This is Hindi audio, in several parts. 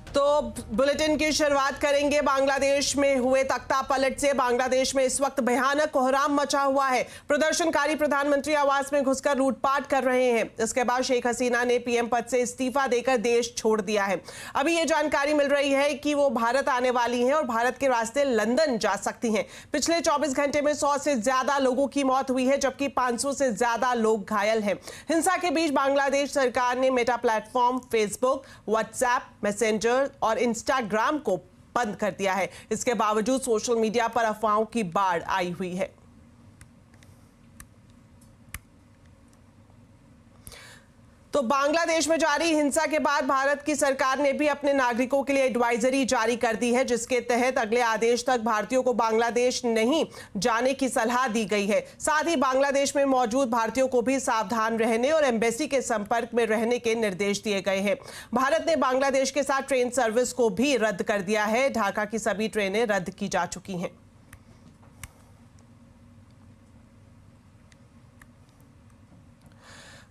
तो बुलेटिन की शुरुआत करेंगे बांग्लादेश में हुए तख्ता पलट से। बांग्लादेश में इस वक्त भयानक कोहराम मचा हुआ है। प्रदर्शनकारी प्रधानमंत्री आवास में घुसकर लूटपाट कर रहे हैं। इसके बाद शेख हसीना ने पीएम पद से इस्तीफा देकर देश छोड़ दिया है। अभी ये जानकारी मिल रही है कि वो भारत आने वाली हैं और भारत के रास्ते लंदन जा सकती हैं। पिछले 24 घंटे में 100 से ज्यादा लोगों की मौत हुई है, जबकि 500 से ज्यादा लोग घायल हैं। हिंसा के बीच बांग्लादेश सरकार ने Meta platform, Facebook, WhatsApp, messenger और इंस्टाग्राम को बंद कर दिया है। इसके बावजूद सोशल मीडिया पर अफवाहों की बाढ़ आई हुई है। तो बांग्लादेश में जारी हिंसा के बाद भारत की सरकार ने भी अपने नागरिकों के लिए एडवाइजरी जारी कर दी है, जिसके तहत अगले आदेश तक भारतीयों को बांग्लादेश नहीं जाने की सलाह दी गई है। साथ ही बांग्लादेश में मौजूद भारतीयों को भी सावधान रहने और एम्बेसी के संपर्क में रहने के निर्देश दिए गए हैं। भारत ने बांग्लादेश के साथ ट्रेन सर्विस को भी रद्द कर दिया है। ढाका की सभी ट्रेनें रद्द की जा चुकी हैं।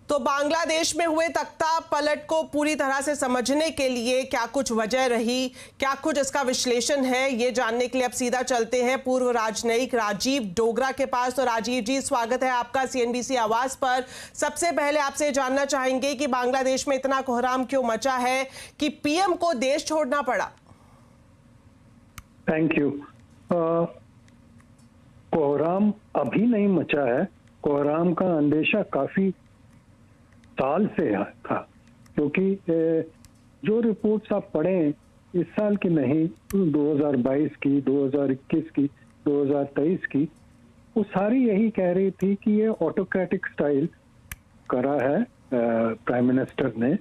तो बांग्लादेश में हुए तख्ता पलट को पूरी तरह से समझने के लिए क्या कुछ वजह रही, क्या कुछ इसका विश्लेषण है, ये जानने के लिए अब सीधा चलते हैं पूर्व राजनयिक राजीव डोगरा के पास। तो राजीव जी, स्वागत है आपका सीएनबीसी आवाज पर। सबसे पहले आपसे जानना चाहेंगे कि बांग्लादेश में इतना कोहराम क्यों मचा है कि पीएम को देश छोड़ना पड़ा? Thank you. कोहराम अभी नहीं मचा है। कोहराम का अंदेशा काफी साल से था, क्योंकि जो रिपोर्ट्स आप पढ़ें इस साल की नहीं, 2022 की, 2021 की, 2023 की, वो सारी यही कह रही थी कि ये ऑटोक्रेटिक स्टाइल करा है प्राइम मिनिस्टर ने,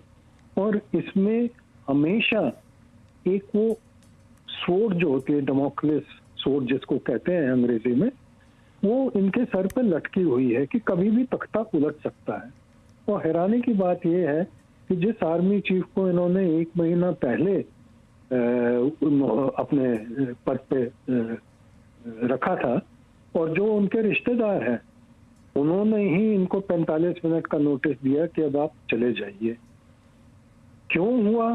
और इसमें हमेशा एक वो सोर्ड जो होती है, डेमोक्रेस सोर्ड जिसको कहते हैं अंग्रेजी में, वो इनके सर पे लटकी हुई है कि कभी भी तख्ता उलट सकता है। और हैरानी की बात यह है कि जिस आर्मी चीफ को इन्होंने 1 महीना पहले अपने पद पे रखा था और जो उनके रिश्तेदार हैं, उन्होंने ही इनको 45 मिनट का नोटिस दिया कि अब आप चले जाइए। क्यों हुआ?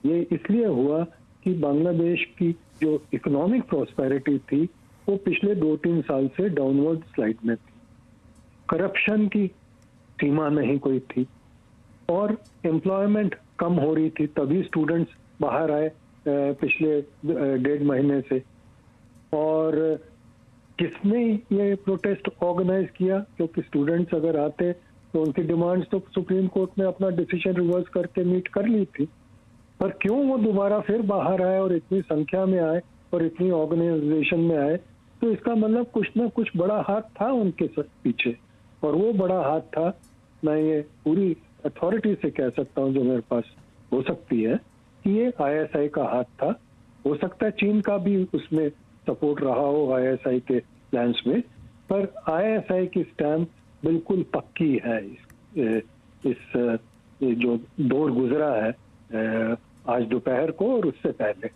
ये इसलिए हुआ कि बांग्लादेश की जो इकोनॉमिक प्रॉस्पेरिटी थी वो पिछले 2-3 साल से डाउनवर्ड स्लाइड में थी। करप्शन की सीमा नहीं कोई थी और एम्प्लॉयमेंट कम हो रही थी, तभी स्टूडेंट्स बाहर आए पिछले 1.5 महीने से। और किसने ये प्रोटेस्ट ऑर्गेनाइज किया? क्योंकि स्टूडेंट्स अगर आते तो उनकी डिमांड्स तो सुप्रीम कोर्ट ने अपना डिसीजन रिवर्स करके मीट कर ली थी, पर क्यों वो दोबारा फिर बाहर आए और इतनी संख्या में आए और इतनी ऑर्गेनाइजेशन में आए? तो इसका मतलब कुछ ना कुछ बड़ा हाथ था उनके पीछे, और वो बड़ा हाथ था, मैं ये पूरी अथॉरिटी से कह सकता हूँ जो मेरे पास हो सकती है, कि ये आईएसआई का हाथ था। हो सकता है चीन का भी उसमें सपोर्ट रहा हो आईएसआई के प्लान्स में, पर आईएसआई की स्टैम्प बिल्कुल पक्की है। इस जो दौर गुजरा है आज दोपहर को और उससे पहले।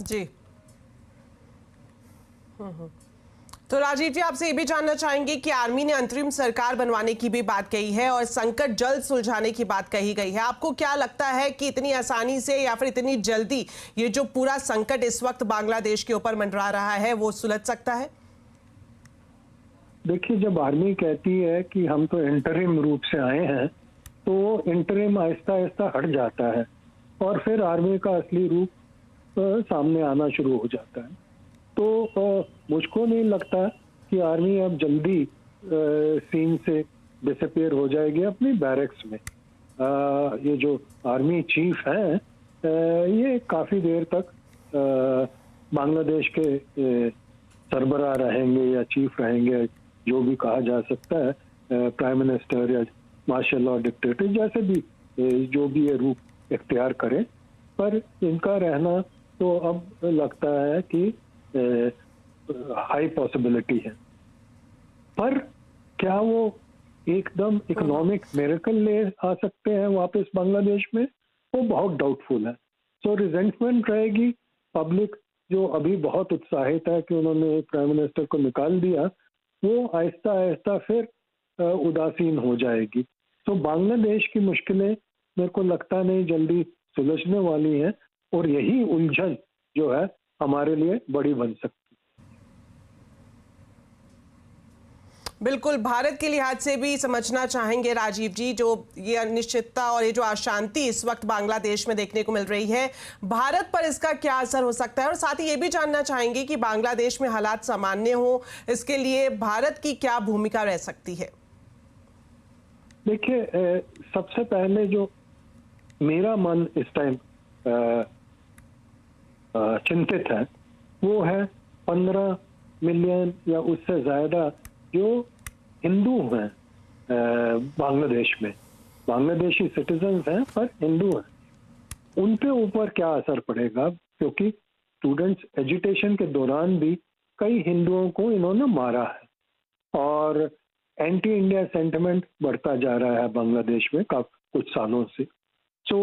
जी। तो राजीव जी, आपसे ये भी जानना चाहेंगे कि आर्मी ने अंतरिम सरकार बनवाने की भी बात कही है और संकट जल्द सुलझाने की बात कही गई है। आपको क्या लगता है कि इतनी आसानी से या फिर इतनी जल्दी ये जो पूरा संकट इस वक्त बांग्लादेश के ऊपर मंडरा रहा है वो सुलझ सकता है? देखिए, जब आर्मी कहती है कि हम तो इंटरिम रूप से आए हैं, तो इंटरिम आहिस्ता आहिस्ता हट जाता है और फिर आर्मी का असली रूप सामने आना शुरू हो जाता है। तो मुझको नहीं लगता कि आर्मी अब जल्दी सीन से डिसअपियर हो जाएगी अपनी बैरक्स में। ये जो आर्मी चीफ हैं, ये काफ़ी देर तक बांग्लादेश के सरबराह रहेंगे या चीफ रहेंगे, जो भी कहा जा सकता है, प्राइम मिनिस्टर या मार्शल लॉ डिक्टेटर, जैसे भी जो भी ये रूप इख्तियार करें, पर इनका रहना तो अब लगता है कि हाई पॉसिबिलिटी है। पर क्या वो एकदम इकोनॉमिक मिरेकल ले आ सकते हैं वापस बांग्लादेश में? वो बहुत डाउटफुल है। सो रिजेंटमेंट रहेगी। पब्लिक जो अभी बहुत उत्साहित है कि उन्होंने प्राइम मिनिस्टर को निकाल दिया, वो आहिस्ता आहिस्ता फिर उदासीन हो जाएगी। तो बांग्लादेश की मुश्किलें मेरे को लगता नहीं जल्दी सुलझने वाली हैं और यही उलझन जो है हमारे लिए बड़ी बन सकती है। बिल्कुल, भारत के लिहाज से भी समझना चाहेंगे राजीव जी, जो ये अनिश्चितता और ये जो अशांति इस वक्त बांग्लादेश में देखने को मिल रही है, भारत पर इसका क्या असर हो सकता है? और साथ ही ये भी जानना चाहेंगे कि बांग्लादेश में हालात सामान्य हो, इसके लिए भारत की क्या भूमिका रह सकती है? देखिए, सबसे पहले जो मेरा मन इस टाइम चिंतित है वो है 15 मिलियन या उससे ज्यादा जो हिंदू हैं बांग्लादेश में, बांग्लादेशी सिटीजन्स हैं पर हिंदू हैं, उन पे ऊपर क्या असर पड़ेगा? क्योंकि स्टूडेंट्स एजुटेशन के दौरान भी कई हिंदुओं को इन्होंने मारा है और एंटी इंडिया सेंटिमेंट बढ़ता जा रहा है बांग्लादेश में कुछ सालों से। तो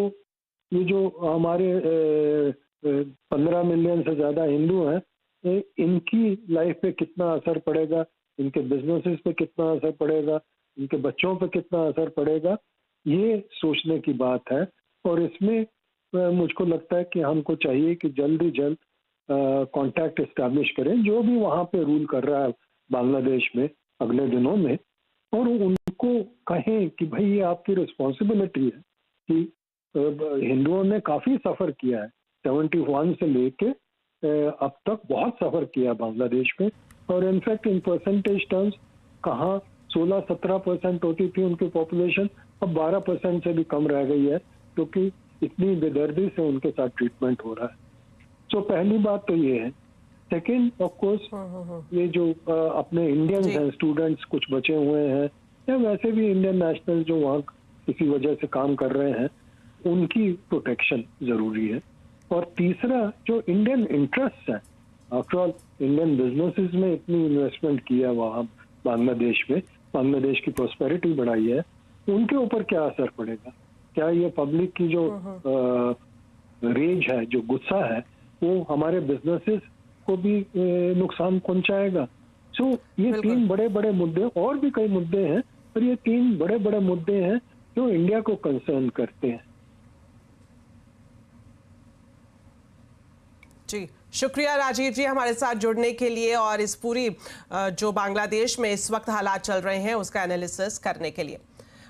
ये जो हमारे 15 मिलियन से ज्यादा हिंदू हैं, इनकी लाइफ पे कितना असर पड़ेगा, इनके बिजनेसेस पे कितना असर पड़ेगा, इनके बच्चों पे कितना असर पड़ेगा, ये सोचने की बात है। और इसमें मुझको लगता है कि हमको चाहिए कि जल्द ही जल्द कांटेक्ट एस्टैब्लिश करें जो भी वहाँ पे रूल कर रहा है बांग्लादेश में अगले दिनों में, और उनको कहें कि भाई ये आपकी रिस्पॉन्सिबिलिटी है कि हिंदुओं ने काफ़ी सफ़र किया है, 71 से लेके अब तक बहुत सफ़र किया बांग्लादेश में, और इनफैक्ट इन परसेंटेज टर्म्स कहाँ 16-17% होती थी उनकी पॉपुलेशन, अब 12% से भी कम रह गई है क्योंकि इतनी बेदर्दी से उनके साथ ट्रीटमेंट हो रहा है। तो पहली बात तो ये है। सेकेंड, ऑफ कोर्स ये जो अपने इंडियंस हैं, स्टूडेंट्स कुछ बचे हुए हैं या वैसे भी इंडियन नेशनल जो वहाँ किसी वजह से काम कर रहे हैं, उनकी प्रोटेक्शन जरूरी है। और तीसरा, जो इंडियन इंटरेस्ट है, आफ्टर ऑल इंडियन बिजनेसेस में इतनी इन्वेस्टमेंट किया वहाँ बांग्लादेश में, बांग्लादेश की प्रॉस्पेरिटी बढ़ाई है, उनके ऊपर क्या असर पड़ेगा? क्या ये पब्लिक की जो रेज है, जो गुस्सा है, वो हमारे बिजनेसेस को भी नुकसान पहुंचाएगा? सो ये तीन बड़े बड़े मुद्दे, और भी कई मुद्दे हैं, पर ये तीन बड़े बड़े मुद्दे हैं जो इंडिया को कंसर्न करते हैं। जी, शुक्रिया राजीव जी हमारे साथ जुड़ने के लिए और इस पूरी जो बांग्लादेश में इस वक्त हालात चल रहे हैं उसका एनालिसिस करने के लिए।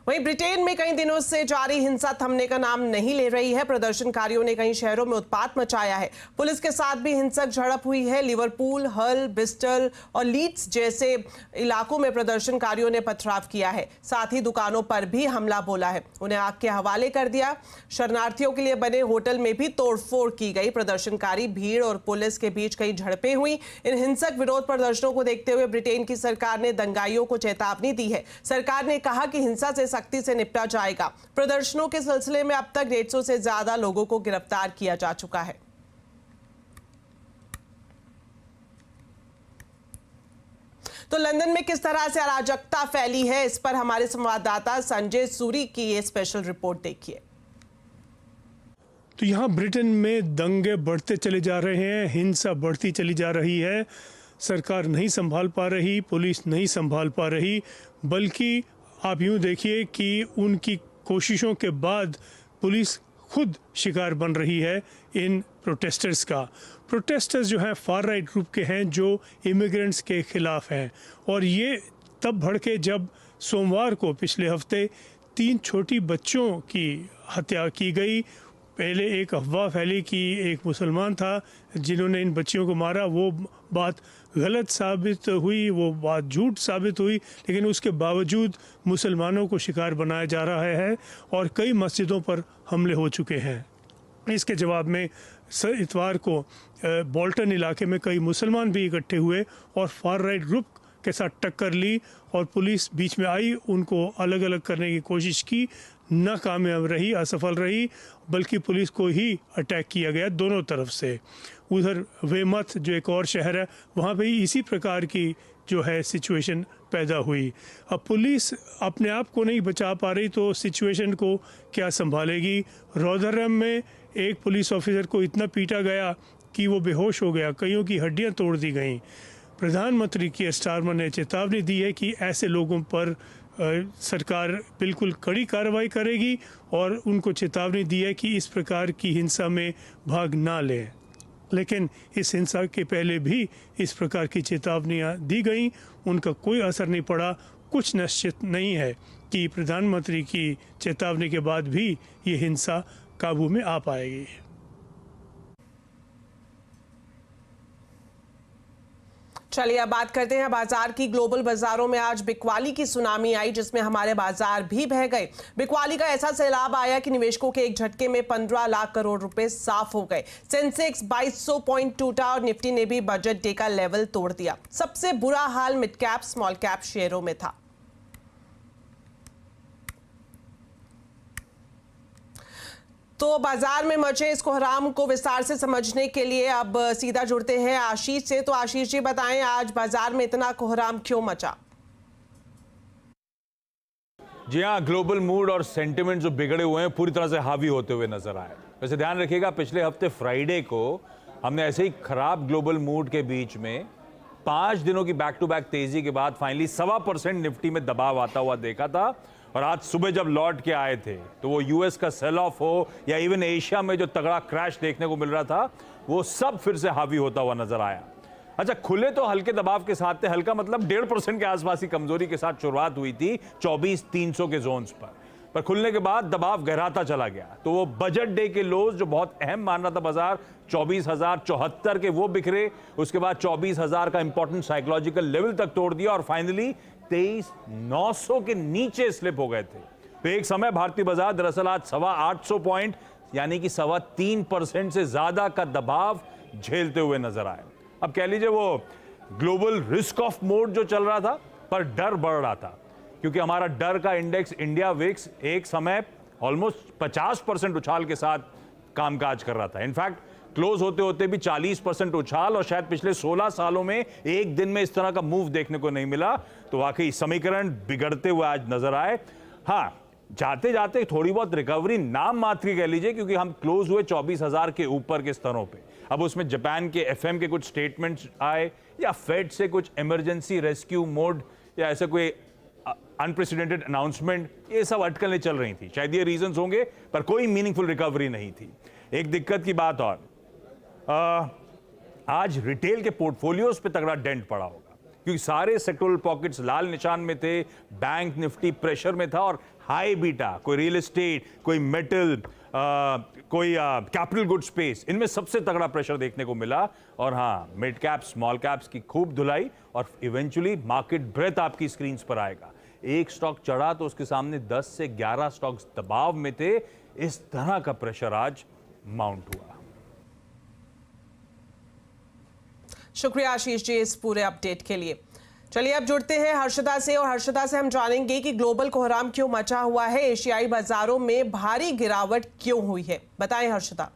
वहीं ब्रिटेन में कई दिनों से जारी हिंसा थमने का नाम नहीं ले रही है। प्रदर्शनकारियों ने कई शहरों में उत्पात मचाया है। पुलिस के साथ भी हिंसक झड़प हुई है। लिवरपूल, हल, ब्रिस्टल और लीड्स जैसे इलाकों में प्रदर्शनकारियों ने पथराव किया है। साथ ही दुकानों पर भी हमला बोला है, उन्हें आग के हवाले कर दिया। शरणार्थियों के लिए बने होटल में भी तोड़फोड़ की गई। प्रदर्शनकारी भीड़ और पुलिस के बीच कई झड़पें हुई। इन हिंसक विरोध प्रदर्शनों को देखते हुए ब्रिटेन की सरकार ने दंगाइयों को चेतावनी दी है। सरकार ने कहा कि हिंसा से सख्ती से निपटा जाएगा। प्रदर्शनों के सिलसिले में अब तक 150 से ज्यादा लोगों को गिरफ्तार किया जा चुका है। तो लंदन में किस तरह से अराजकता फैली है, इस पर हमारे संवाददाता संजय सूरी की ये स्पेशल रिपोर्ट देखिए। तो यहाँ ब्रिटेन में दंगे बढ़ते चले जा रहे हैं, हिंसा बढ़ती चली जा रही है। सरकार नहीं संभाल पा रही, पुलिस नहीं संभाल पा रही, बल्कि आप यूँ देखिए कि उनकी कोशिशों के बाद पुलिस खुद शिकार बन रही है इन प्रोटेस्टर्स का। प्रोटेस्टर्स जो हैं फार राइट ग्रुप के हैं जो इमिग्रेंट्स के ख़िलाफ़ हैं, और ये तब भड़के जब सोमवार को पिछले हफ्ते 3 छोटी बच्चों की हत्या की गई। पहले एक अफवाह फैली कि एक मुसलमान था जिन्होंने इन बच्चियों को मारा, वो बात गलत साबित हुई, वो बात झूठ साबित हुई, लेकिन उसके बावजूद मुसलमानों को शिकार बनाया जा रहा है और कई मस्जिदों पर हमले हो चुके हैं। इसके जवाब में इतवार को बोल्टन इलाके में कई मुसलमान भी इकट्ठे हुए और फार राइट ग्रुप के साथ टक्कर ली और पुलिस बीच में आई, उनको अलग अलग करने की कोशिश की, नाकामयाब रही, असफल रही, बल्कि पुलिस को ही अटैक किया गया दोनों तरफ से। उधर वेमथ जो एक और शहर है, वहाँ पे इसी प्रकार की जो है सिचुएशन पैदा हुई। अब पुलिस अपने आप को नहीं बचा पा रही तो सिचुएशन को क्या संभालेगी। रोदरहम में एक पुलिस ऑफिसर को इतना पीटा गया कि वो बेहोश हो गया, कईयों की हड्डियाँ तोड़ दी गईं। प्रधानमंत्री कीयर स्टारमर ने चेतावनी दी है कि ऐसे लोगों पर सरकार बिल्कुल कड़ी कार्रवाई करेगी और उनको चेतावनी दी है कि इस प्रकार की हिंसा में भाग ना लें। लेकिन इस हिंसा के पहले भी इस प्रकार की चेतावनियां दी गई, उनका कोई असर नहीं पड़ा। कुछ निश्चित नहीं है कि प्रधानमंत्री की चेतावनी के बाद भी ये हिंसा काबू में आ पाएगी। चलिए अब बात करते हैं बाजार की। ग्लोबल बाजारों में आज बिकवाली की सुनामी आई, जिसमें हमारे बाजार भी बह गए। बिकवाली का ऐसा सैलाब आया कि निवेशकों के एक झटके में 15 लाख करोड़ रुपए साफ हो गए। सेंसेक्स 2200 पॉइंट टूटा और निफ्टी ने भी बजट डे का लेवल तोड़ दिया। सबसे बुरा हाल मिड कैप स्मॉल कैप शेयरों में था। तो बाजार में मचे इस कोहराम को विस्तार से समझने के लिए अब सीधा जुड़ते हैं आशीष से। तो आशीष जी बताएं, आज बाजार में इतना कोहराम क्यों मचा? जी हाँ, ग्लोबल मूड और सेंटिमेंट जो बिगड़े हुए हैं पूरी तरह से हावी होते हुए नजर आए। वैसे ध्यान रखिएगा, पिछले हफ्ते फ्राइडे को हमने ऐसे ही खराब ग्लोबल मूड के बीच में 5 दिनों की बैक टू बैक तेजी के बाद फाइनली 1.25% निफ्टी में दबाव आता हुआ देखा था। और आज सुबह जब लौट के आए थे तो वो यूएस का सेल ऑफ हो या इवन एशिया में जो तगड़ा क्रैश देखने को मिल रहा था, वो सब फिर से हावी होता हुआ नजर आया। अच्छा, खुले तो हल्के दबाव के साथ थे। हल्का मतलब 1.5% के आसपास की कमजोरी के साथ शुरुआत हुई थी 24,300 के जोन्स पर खुलने के बाद दबाव गहराता चला गया। तो वो बजट डे के लोज जो बहुत अहम मान रहा था बाजार, 24,074 के वो बिखरे। उसके बाद 24,000 का इंपॉर्टेंट साइकोलॉजिकल लेवल तक तोड़ दिया और फाइनली 23,900 के नीचे स्लिप हो गए थे। तो एक समय भारतीय बाजार दरअसल आज 825 पॉइंट यानी कि 3.25% से ज्यादा का दबाव झेलते हुए नजर आए। अब कह लीजिए वो ग्लोबल रिस्क ऑफ मोड जो चल रहा था, पर डर बढ़ रहा था क्योंकि हमारा डर का इंडेक्स इंडिया विक्स एक समय ऑलमोस्ट 50% उछाल के साथ कामकाज कर रहा था। इनफैक्ट क्लोज होते होते भी 40% उछाल, और शायद पिछले 16 सालों में एक दिन में इस तरह का मूव देखने को नहीं मिला। तो वाकई समीकरण बिगड़ते हुए आज नजर आए। हाँ, जाते जाते थोड़ी बहुत रिकवरी नाम मात्र की कह लीजिए, क्योंकि हम क्लोज हुए 24,000 के ऊपर के स्तरों पे। अब उसमें जापान के एफएम के कुछ स्टेटमेंट्स आए या फेड से कुछ इमरजेंसी रेस्क्यू मोड या ऐसे कोई अनप्रेसिडेंटेड अनाउंसमेंट, ये सब अटकलें चल रही थी। शायद ये रीजंस होंगे, पर कोई मीनिंगफुल रिकवरी नहीं थी। एक दिक्कत की बात और, आज रिटेल के पोर्टफोलियोज पे तगड़ा डेंट पड़ा होगा क्योंकि सारे सेक्टोरल पॉकेट्स लाल निशान में थे। बैंक निफ्टी प्रेशर में था और हाई बीटा, कोई रियल एस्टेट, कोई मेटल, कोई कैपिटल गुड स्पेस, इनमें सबसे तगड़ा प्रेशर देखने को मिला। और हाँ, मिड कैप स्मॉल कैप्स की खूब धुलाई और इवेंचुअली मार्केट ब्रेथ आपकी स्क्रीन पर आएगा। एक स्टॉक चढ़ा तो उसके सामने 10 से 11 स्टॉक्स दबाव में थे। इस तरह का प्रेशर आज माउंट हुआ। शुक्रिया आशीष जी इस पूरे अपडेट के लिए। चलिए अब जुड़ते हैं हर्षदा से, और हर्षदा से हम जानेंगे कि ग्लोबल कोहराम क्यों मचा हुआ है, एशियाई बाजारों में भारी गिरावट क्यों हुई है। बताएं हर्षदा।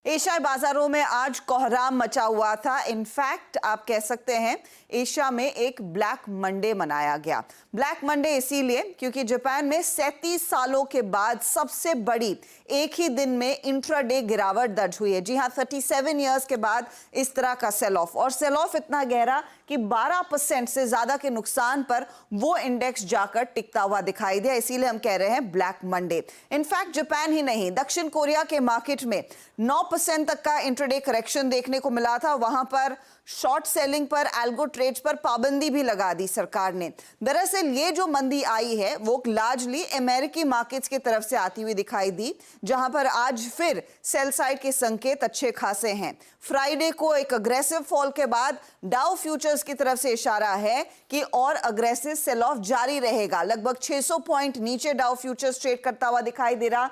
एशियाई बाजारों में आज कोहराम मचा हुआ था। इनफैक्ट आप कह सकते हैं एशिया में एक ब्लैक मंडे मनाया गया। ब्लैक मंडे इसीलिए क्योंकि जापान में 37 सालों के बाद सबसे बड़ी एक ही दिन में इंट्राडे गिरावट दर्ज हुई है। जी हां, 37 इयर्स के बाद इस तरह का सेल ऑफ, और सेल ऑफ इतना गहरा कि 12% से ज्यादा के नुकसान पर वो इंडेक्स जाकर टिकता हुआ दिखाई दिया। इसीलिए हम कह रहे हैं ब्लैक मंडे। इनफैक्ट जापान ही नहीं, दक्षिण कोरिया के मार्केट में 9% तक का इंट्राडे करेक्शन देखने को मिला था। वहां पर शॉर्ट सेलिंग पर, एल्गो ट्रेड्स पर पाबंदी भी लगा दी सरकार ने। दरअसल ये जो मंदी आई है वो लार्जली अमेरिकी मार्केट्स की तरफ से आती हुई दिखाई दी, जहां पर आज फिर सेल साइड के संकेत अच्छे खासे हैं। फ्राइडे को एक अग्रेसिव फॉल के बाद डाउ फ्यूचर्स की तरफ से इशारा है कि और अग्रेसिव सेल ऑफ जारी रहेगा। लगभग 600 पॉइंट नीचे डाउ फ्यूचर्स ट्रेड करता हुआ दिखाई दे रहा।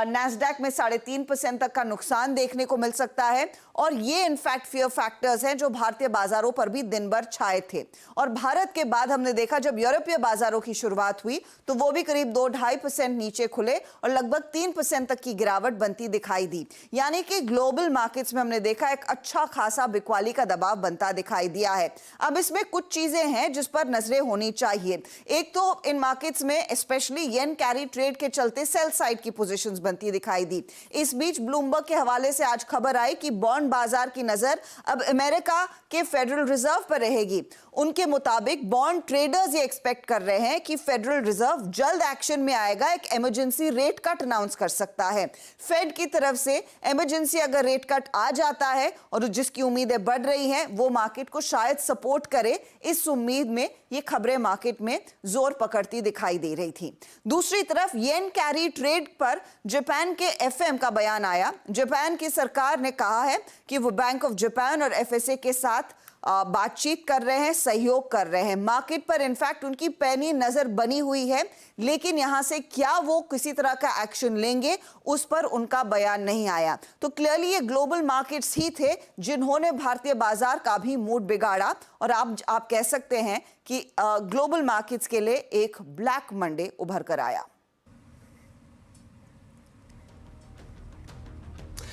नैस्डैक में 3.5% तक का नुकसान देखने को मिल सकता है, और ये इनफैक्ट फियर फैक्टर्स हैं जो भारतीय बाजारों पर भी दिन भर छाए थे। और भारत के बाद हमने देखा जब यूरोपीय बाजारों की शुरुआत हुई तो वो भी करीब 2-2.5% नीचे खुले और लगभग 3% तक की गिरावट बनती दिखाई दी। यानी कि ग्लोबल मार्केट्स में हमने देखा एक अच्छा खासा बिकवाली का दबाव बनता दिखाई दिया है। अब इसमें कुछ चीजें हैं जिस पर नजरें होनी चाहिए। एक तो इन मार्केट्स में स्पेशली येन कैरी ट्रेड के चलते सेल साइड की पोजीशन कंडीशंस बनती दिखाई दी। इस बीच ब्लूमबर्ग के हवाले से आज खबर आई कि बॉन्ड बाजार की नजर अब अमेरिका के फेडरल रिजर्व पर रहेगी। उनके मुताबिक बॉन्ड ट्रेडर्स ये एक्सपेक्ट कर रहे हैं कि फेडरल रिजर्व जल्द एक्शन में आएगा, एक इमरजेंसी रेट कट अनाउंस कर सकता है। फेड की तरफ से इमरजेंसी अगर रेट कट आ जाता है और जिसकी उम्मीदें बढ़ रही हैं, वो मार्केट को शायद सपोर्ट करे, इस उम्मीद में ये खबरें मार्केट में जोर पकड़ती दिखाई दे रही थी। दूसरी तरफ येन कैरी ट्रेड पर जापान के एफएम का बयान आया। जापान की सरकार ने कहा है कि वो बैंक ऑफ जापान और एफएसए के साथ बातचीत कर रहे हैं, सहयोग कर रहे हैं। मार्केट पर इनफैक्ट उनकी पैनी नजर बनी हुई है, लेकिन यहां से क्या वो किसी तरह का एक्शन लेंगे उस पर उनका बयान नहीं आया। तो क्लियरली ये ग्लोबल मार्केट्स ही थे जिन्होंने भारतीय बाजार का भी मूड बिगाड़ा और आप कह सकते हैं कि ग्लोबल मार्केट्स के लिए एक ब्लैक मंडे उभर कर आया।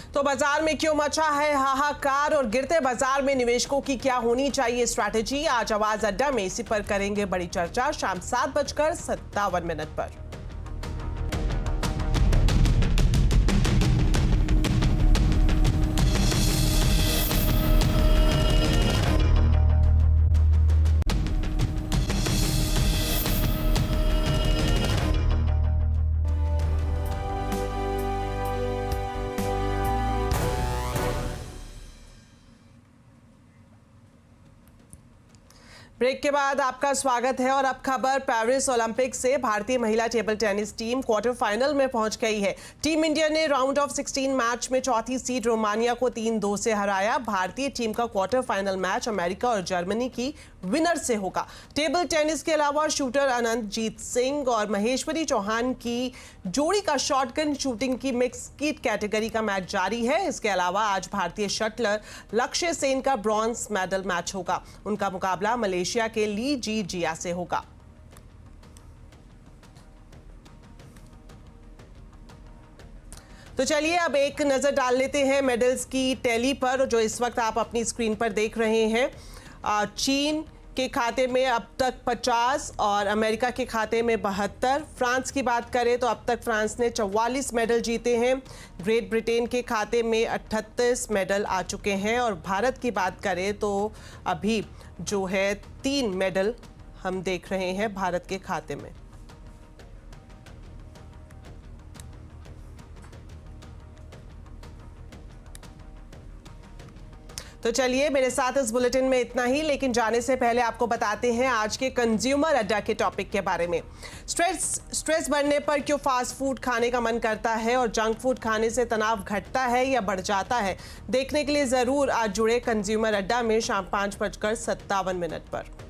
तो बाजार में क्यों मचा है हाहाकार और गिरते बाजार में निवेशकों की क्या होनी चाहिए स्ट्रैटेजी? आज आवाज अड्डा में इसी पर करेंगे बड़ी चर्चा शाम 7:57 पर। ब्रेक के बाद आपका स्वागत है और अब खबर पेरिस ओलंपिक से। भारतीय महिला table tennis team quarter final में पहुंच गई है। टीम इंडिया ने राउंड ऑफ 16 मैच में चौथी सीड रोमानिया को 3-2 से हराया। भारतीय टीम का क्वार्टर फाइनल मैच अमेरिका और जर्मनी की विनर से होगा। टेबल टेनिस के अलावा शूटर अनंतजीत सिंह और महेश्वरी चौहान की जोड़ी का शॉटगन शूटिंग की मिक्स स्कीट कैटेगरी का मैच जारी है। इसके अलावा आज भारतीय शटलर लक्ष्य सेन का ब्रॉन्ज मेडल मैच होगा। उनका मुकाबला मलेशिया के ली जी जिया से होगा। तो चलिए अब एक नजर डाल लेते हैं मेडल्स की टैली पर, जो इस वक्त आप अपनी स्क्रीन पर देख रहे हैं। चीन के खाते में अब तक 50 और अमेरिका के खाते में 72। फ्रांस की बात करें तो अब तक फ्रांस ने 44 मेडल जीते हैं। ग्रेट ब्रिटेन के खाते में 38 मेडल आ चुके हैं और भारत की बात करें तो अभी जो है 3 मेडल हम देख रहे हैं भारत के खाते में। तो चलिए मेरे साथ इस बुलेटिन में इतना ही, लेकिन जाने से पहले आपको बताते हैं आज के कंज्यूमर अड्डा के टॉपिक के बारे में। स्ट्रेस बढ़ने पर क्यों फास्ट फूड खाने का मन करता है और जंक फूड खाने से तनाव घटता है या बढ़ जाता है, देखने के लिए जरूर आज जुड़े कंज्यूमर अड्डा में शाम 5:57 पर।